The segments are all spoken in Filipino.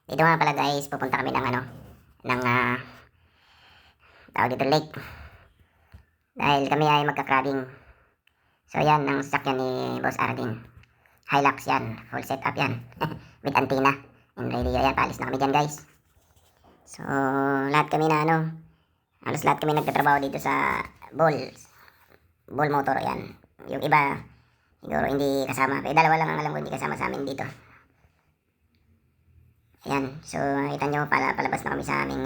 Dito nga pala guys, pupunta kami ng ng tawag dito lake. Dahil kami ay magka-crabbing. So yan, ang sasakyan ni Boss Arding. Hilux yan, full setup yan. With antenna and radio yan, paalis na kami dyan guys. So lahat kami na halos lahat kami nagtatrabaho dito sa ball motor yan. Yung iba, siguro hindi kasama. Pero dalawa lang ang alam ko hindi kasama sa amin dito. Ayan, so nakita nyo, palabas na kami sa aming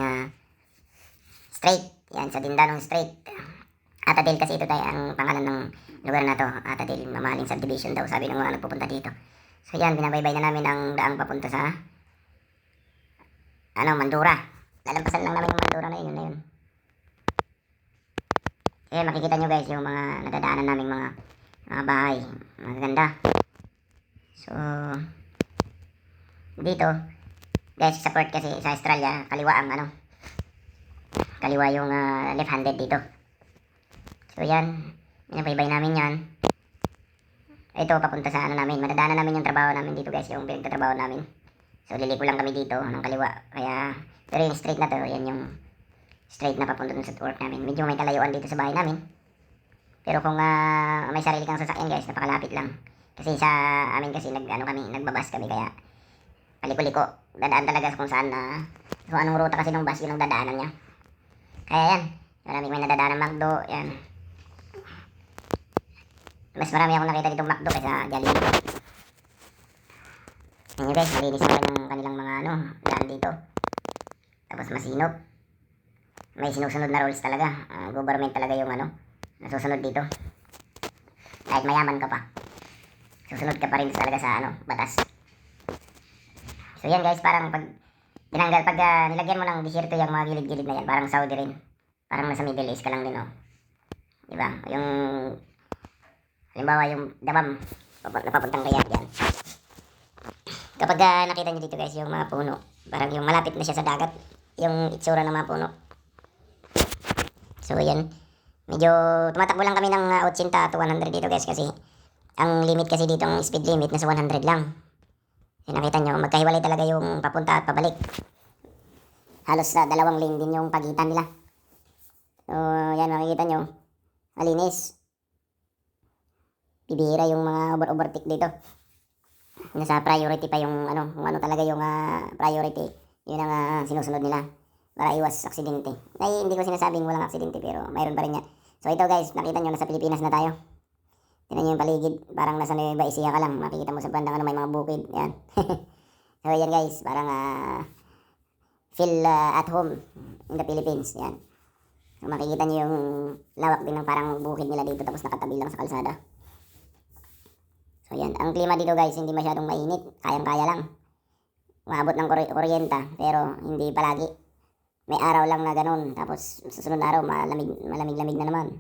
straight. Yan, sa Dindanong Straight. Atadale kasi ito tayo ang pangalan ng lugar na to. Atadale, mamahaling subdivision daw, sabi ng mga nagpupunta dito. So yan, binabaybay na namin ang daang papunta sa Mandura. Lalampasan lang namin yung Mandura na yun, Ayan, makikita nyo guys yung mga nadadaanan naming mga bahay. Magaganda. So, dito, guys, sa port kasi sa Australia, kaliwa ang kaliwa yung left-handed dito. So yan, binabaybay namin yan. Ito, papunta sa namin. Madadaanan namin yung trabaho namin dito guys, yung pinagtatrabaho namin. So liliko lang kami dito ng kaliwa. Kaya, pero yung straight na to, yan yung straight na papunta dun sa work namin. Medyo may kalayuan dito sa bahay namin. Pero kung may sarili kang sasakyan guys, napakalapit lang. Kasi sa amin kasi nagbabas kami kaya paliko-liko. Dadaan talaga kung saan kung anong ruta kasi ng bus yun ang dadaanan niya. Kaya yan, maraming may nadadaanan McDo, yan. Mas marami akong nakita ditong McDo kaysa Jollibee. Yan guys, malinis naman yung kanilang mga daan dito. Tapos masinop. May sinusunod na rules talaga. Government talaga yung nasusunod dito. Kahit mayaman ka pa, susunod ka pa rin talaga sa batas. So yan guys, parang pag nilagyan mo ng desierto yung mga gilid-gilid na yan, parang Saudi rin. Parang nasa Middle East ka lang din, diba? Yung halimbawa yung Dabam, napapuntang Riyadh yan. Kapag nakita nyo dito guys, yung mga puno, parang yung malapit na siya sa dagat, yung itsura ng mga puno. So yan, medyo tumatakbo lang kami ng 80 to 100 dito guys kasi ang limit kasi dito, ang speed limit nasa 100 lang. So nakita nyo, magkahiwalay talaga yung papunta at pabalik. Halos sa dalawang lane din yung pagitan nila. So yan, makikita nyo, malinis. Bibihira yung mga overtake dito. Nasa priority pa yung kung talaga yung priority. Yun ang sinusunod nila para iwas aksidente. Ay, hindi ko sinasabing walang aksidente pero mayroon pa rin yan. So ito guys, nakita nyo, nasa Pilipinas na tayo. Tingnan nyo yung paligid, parang nasa Nueva Ecija ka lang. Makikita mo sa bandang may mga bukid. Yan. So yan guys, parang feel at home in the Philippines. Yan. So makikita nyo yung lawak din ng parang bukid nila dito tapos nakatabi lang sa kalsada. So yan, ang klima dito guys, hindi masyadong mainit. Kayang-kaya lang. Maabot ng kuryenta, pero hindi palagi. May araw lang na ganun, tapos susunod na araw malamig-lamig na naman.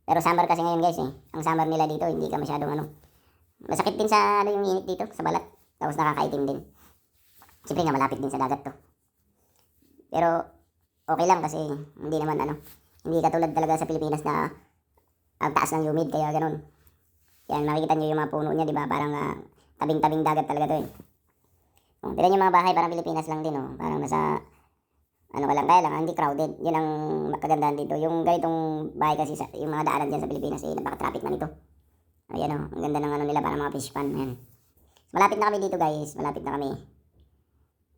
Pero summer kasi ngayon guys ang summer nila dito hindi ka masyadong masakit din sa yung init dito sa balat, tapos nakakaitim din. Siyempre nga malapit din sa dagat to. Pero okay lang kasi hindi naman hindi katulad talaga sa Pilipinas na ang taas ng humid kaya ganun. Yan, makikita nyo yung mga puno niya, di ba? Parang tabing-tabing dagat talaga to tignan nyo yung mga bahay, parang Pilipinas lang din parang nasa ka lang, kaya lang, hindi crowded. Yun ang kagandahan dito. Yung ganitong bahay kasi, yung mga daanan dyan sa Pilipinas, napaka-traffic na nito. Ayan ang ganda ng nila, para mga fish pan. Ayan. Malapit na kami dito guys, malapit na kami.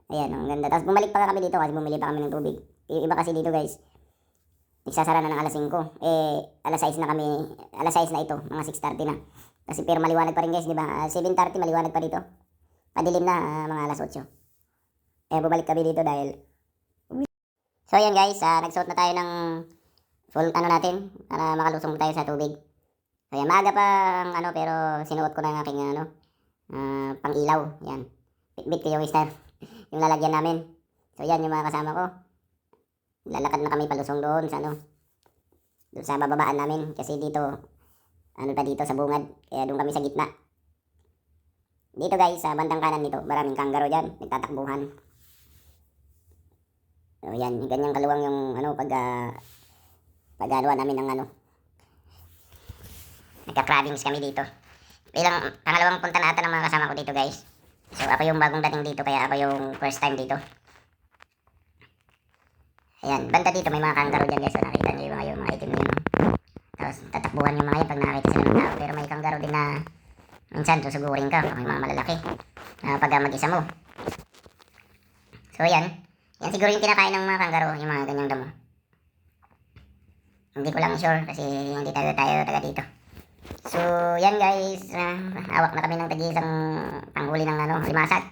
Ayan, ang ganda. Tapos bumalik pa kami dito kasi bumili pa kami ng tubig. Yung iba kasi dito guys, nagsasara na ng alas 5. Alas 6 na kami, alas 6 na ito, mga 6:30 na. Kasi pero maliwanag pa rin guys, di ba? 7:30 maliwanag pa dito. Padilim na, mga alas 8. Bumalik kami dito dahil so yan guys, nagsuot na tayo ng full natin para makalusong tayo sa tubig. So yan, maaga pa pero sinuot ko na ng aking pang ilaw. Yan, bit ko yung star, yung lalagyan namin. So yan yung mga kasama ko. Lalakad na kami palusong doon sa doon sa bababaan namin kasi dito dito sa bungad, kaya doon kami sa gitna. Dito guys, sa bandang kanan nito, maraming kangaroo dyan, nagtatakbuhan. So yan, ganyan kaluwang yung pag-gawa namin ng nagka-crabbings kami dito. Bilang pangalawang punta na ata ng mga kasama ko dito guys. So ako yung bagong dating dito, kaya ako yung first time dito. Ayan, banda dito may mga kangaroo dyan guys. So nakita nyo yung mga itim na yun. Tapos tatakbuhan yung mga yun pag nakakita sila ng tao. Pero may kangaroo din na minsan susugurin ka. May mga malalaki na pag mag-isa mo. So yan. Yan siguro yung kinakain ng mga kangaroo, yung mga ganyang damo. Hindi ko lang sure kasi hindi tayo taga dito. So yan guys. Hawak na kami ng tag-iisang panghuli ng limasag.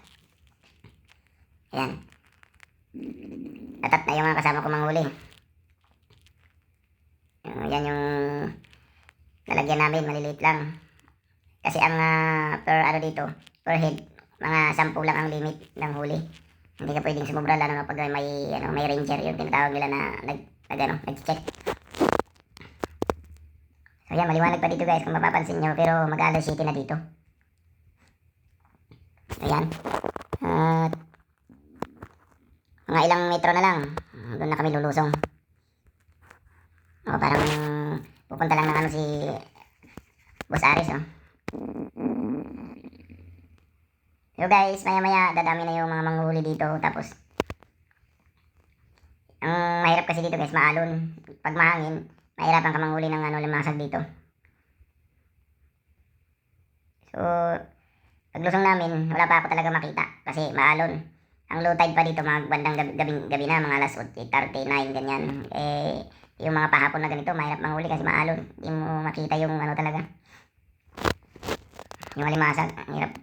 Ayan. Tatat na yung mga kasama ko manghuli. Yan yung lalagyan namin, maliliit lang. Kasi ang per dito, per head, mga 10 lang ang limit ng huli. Hindi ka pwedeng sumubra lalo na pag may ranger, yung tinatawag nila na nag-check. So yan, maliwanag pa dito guys kung mapapansin nyo, pero mag-alas city na dito. Ayan. Mga ilang metro na lang, doon na kami lulusong. Parang pupunta lang ng si Boss Aris, So guys, maya-maya dadami na yung mga manghuli dito. Tapos ang mahirap kasi dito guys, maalon. Pag mahangin, mahirapan ka manghuli ng limasag dito. So paglusong namin, wala pa ako talaga makita kasi maalon. Ang low tide pa dito, mga bandang gabi na, mga alas 8:39, ganyan. Yung mga pahapon na ganito, mahirap manghuli kasi maalon. Hindi mo makita yung talaga. Yung limasag, hirap.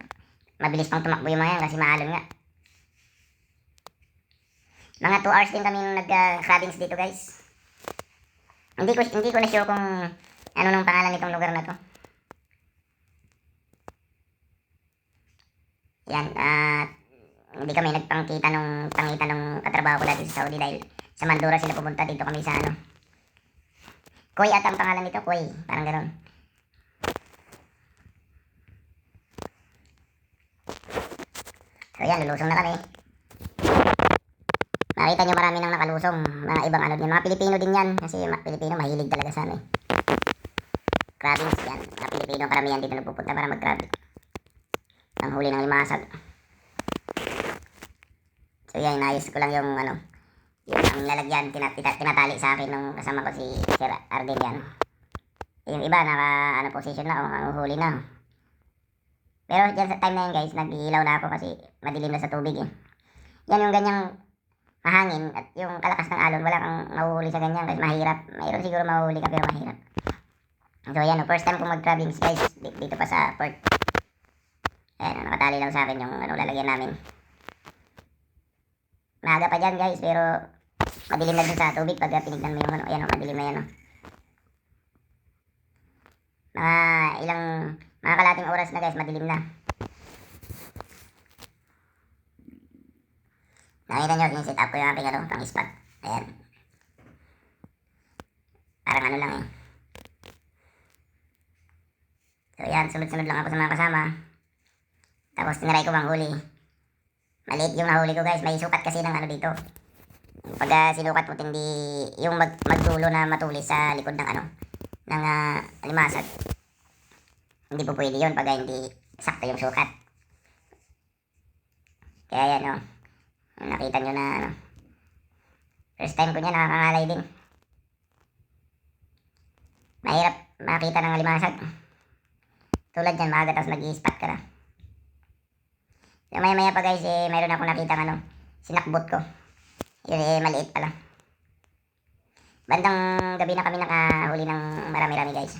Mabilis pang tumakbo yung mga yan kasi maalon nga. Mga 2 hours din kami nag-crabbings dito guys. Hindi ko na sure kung ano nung pangalan nitong lugar na to. Yan, hindi kami nagpangkita nung katrabaho ko dati sa Saudi dahil sa Mandura sila pumunta, dito kami sa Koy ata ang pangalan nito, Koy, parang gano'n. So yan, lulusong na kami. Nakita nyo marami nang nakalusong, mga ibang din, mga Pilipino din yan, kasi Pilipino mahilig talaga sa crabbings yan. Mga Pilipino karamihan dito nagpupunta para mag-crab. Ang huli ng limasag. So yan, inayos ko lang yung yung lalagyan, tinatali sa akin nung kasama ko si Sir Arden yan. Yung iba naka position na, ang huli na. Pero dyan sa time na yun guys, nag-iilaw na ako kasi madilim na sa tubig Yan yung ganyang mahangin at yung kalakas ng alon, wala kang mahuhuli sa ganyan kasi mahirap. Mayroon siguro mahuhuli ka pero mahirap. So yan, first time ko mag-crabbings guys, dito pa sa port. Ayan, nakatali lang sa akin yung lalagyan namin. Maaga pa dyan guys, pero madilim na dun sa tubig pag tinignan mo yung ayan madilim na yan mga kalating oras na guys, madilim na. Nakita nyo, in-set up ko yung aking pang spot. Ayan. Parang lang So yan, sunod-sunod lang ako sa mga kasama. Tapos tiniray ko bang huli. Maliit yung nahuli ko guys, may sukat kasi ng dito. Pag sinukat mo, hindi yung magdulo na matulis sa likod ng ng limasag. Hindi po pwede yun pag hindi sakto yung sukat. Kaya yan nakita nyo na first time ko niya, nakakangalay din. Mahirap makita ng limasag. Tulad yan, maaga tapos mag-i-spot ka na. So maya pa guys, mayroon akong nakita sinakbot ko. Yun maliit pala. Bandang gabi na kami nakahuli ng marami-rami guys.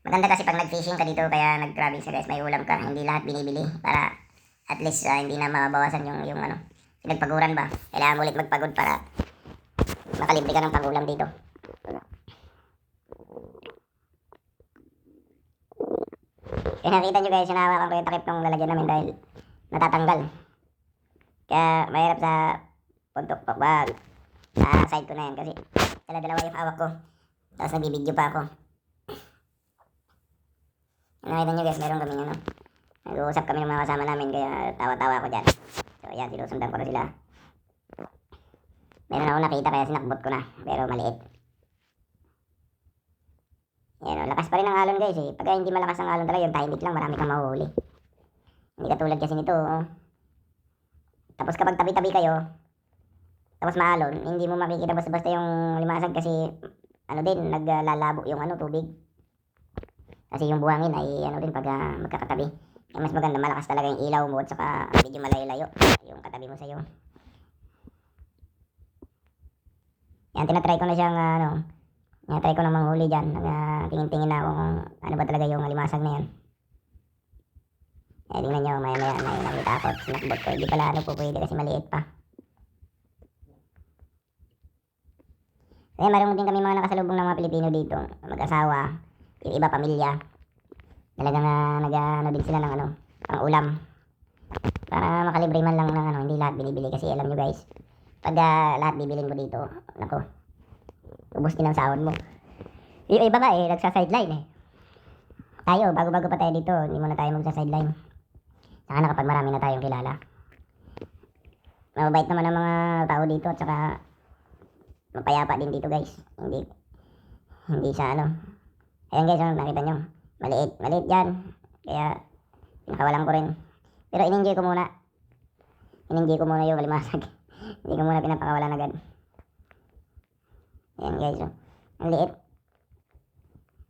Maganda kasi pag nag-fishing ka dito, kaya nag-crabbings guys, may ulam ka, hindi lahat binibili para at least hindi na mabawasan yung pinagpaguran ba. Kailangan ulit magpagod para makalibre ka ng pagulam dito. Kaya nakita nyo guys, hinahawakan ko yung takip ng lalagyan namin dahil natatanggal. Kaya mahirap sa puntok pa bag. Sa side ko na yan kasi dalawa yung hawak ko. Tapos nagbibideo pa ako. Nakita nyo guys, meron kami nag-uusap kami ng mga kasama namin kaya tawa-tawa ako dyan. So ayan, sinusundan ko na sila. Meron ako nakita kaya sinakbot ko na, pero maliit. Yan lakas pa rin ang alon guys Pag hindi malakas ang alon talaga, yung tahimik lang, marami kang mahuhuli. Hindi katulad kasi nito, oh. Tapos kapag tabi-tabi kayo, tapos maalon, hindi mo makikita basta-basta yung limasag kasi ano din, naglalabo yung ano, tubig. Kasi yung buhangin ay ano din pag magkakatabi. Kaya mas maganda, malakas talaga yung ilaw mo at saka medyo malayo-layo yung katabi mo sa'yo. Yan, tinatry ko na siyang tinatry ko na manghuli dyan. Tingin-tingin na ako kung ano ba talaga yung limasag na yan. Tingnan nyo, maya-maya may nakita ako at sinakbot ko. Hindi pala po pwede kasi maliit pa. Kaya marunong din kami mga nakasalubong ng mga Pilipino dito. Mag-asawa, yung iba pamilya. Talagang din sila ng pang ulam. Para makalibre man lang ng hindi lahat binibili kasi alam nyo guys. Pag lahat bibilin mo dito, nako, ubos din ang sahod mo. Yung iba nga nagsa-sideline Tayo, bago-bago pa tayo dito, hindi muna tayo magsa-sideline. Saka na kapag marami na tayong kilala. Mababait naman ang mga tao dito at saka mapayapa din dito guys. Hindi siya Ayan guys, nakita nyo. Maliit yan. Kaya nakawalan ko rin. Pero in-enjoy ko muna. Yung limasag. Hindi ko muna pinapakawalan agad. Ayan guys, ang liit.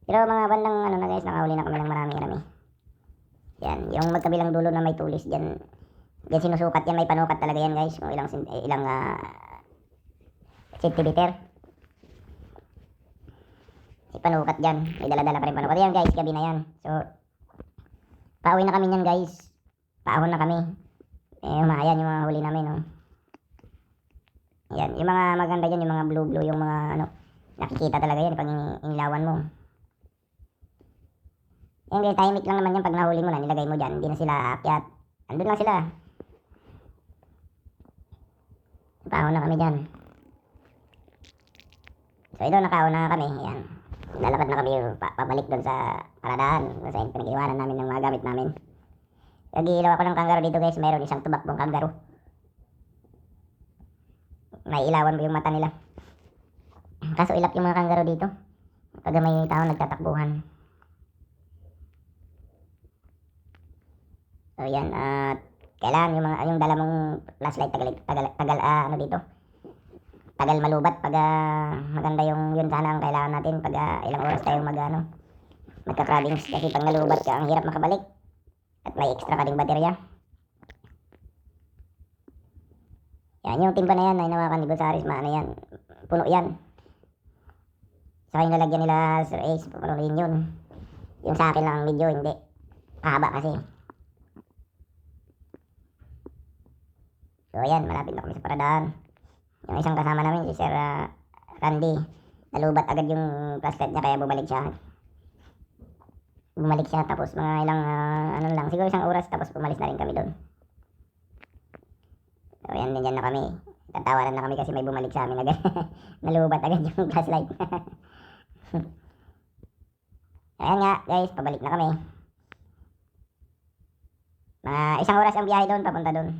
Pero mga bandang na guys, nakahuli na kami ng marami. Yan, yung magkabilang dulo na may tulis dyan. Diyan sinusukat yan, may panukat talaga yan guys. Kung ilang centimeter. May panukat dyan. May dala-dala pa rin panukat. Yan guys, gabi na yan. So, pauwi na kami yan guys. Paahon na kami. Ayan yung mga huli namin. Yan, yung mga maganda dyan, yung mga blue, yung mga nakikita talaga yan pag inilawan mo. Yan guys, tahimik lang naman yan pag nahuli mo na, nilagay mo dyan, hindi na sila aakyat. Andun lang sila. Paahon na kami dyan. So ito, nakaon na kami. Yan. Lalakad na kami pabalik doon sa paradaan. Kasi pinag-iwanan namin ng mga gamit namin. Nag-iilaw ako ng kanggaro dito guys. Mayroon isang tubakbong kanggaro. Naiilawan mo yung mata nila. Kaso ilap yung mga kanggaro dito. Pag may tao nagtatakbuhan. So yan. Kailangan yung dala mong flashlight tagal dito. Tagal malubat pag maganda yun sana ang kailangan natin pag ilang oras tayo magka-cravings kasi pag nalubat ka ang hirap makabalik at may extra ka ding baterya. Yan yung timba na yan ay nawakan ni Gonzares yan, puno yan. Saka yung lalagyan nila Sir Ace, puno rin yun. Yung sa akin lang video hindi, pahaba kasi. So ayan, malapit na kami sa paradaan. Yung isang kasama namin, si Sir Randy, nalubat agad yung flashlight niya kaya bumalik siya. Tapos mga ilang siguro isang oras tapos pumalis na rin kami doon. So yan, nandiyan na kami. Tatawanan na kami kasi may bumalik sa amin agad. Nalubat agad yung flashlight. Ayan nga guys, pabalik na kami. Mga isang oras ang biyahe doon, papunta doon.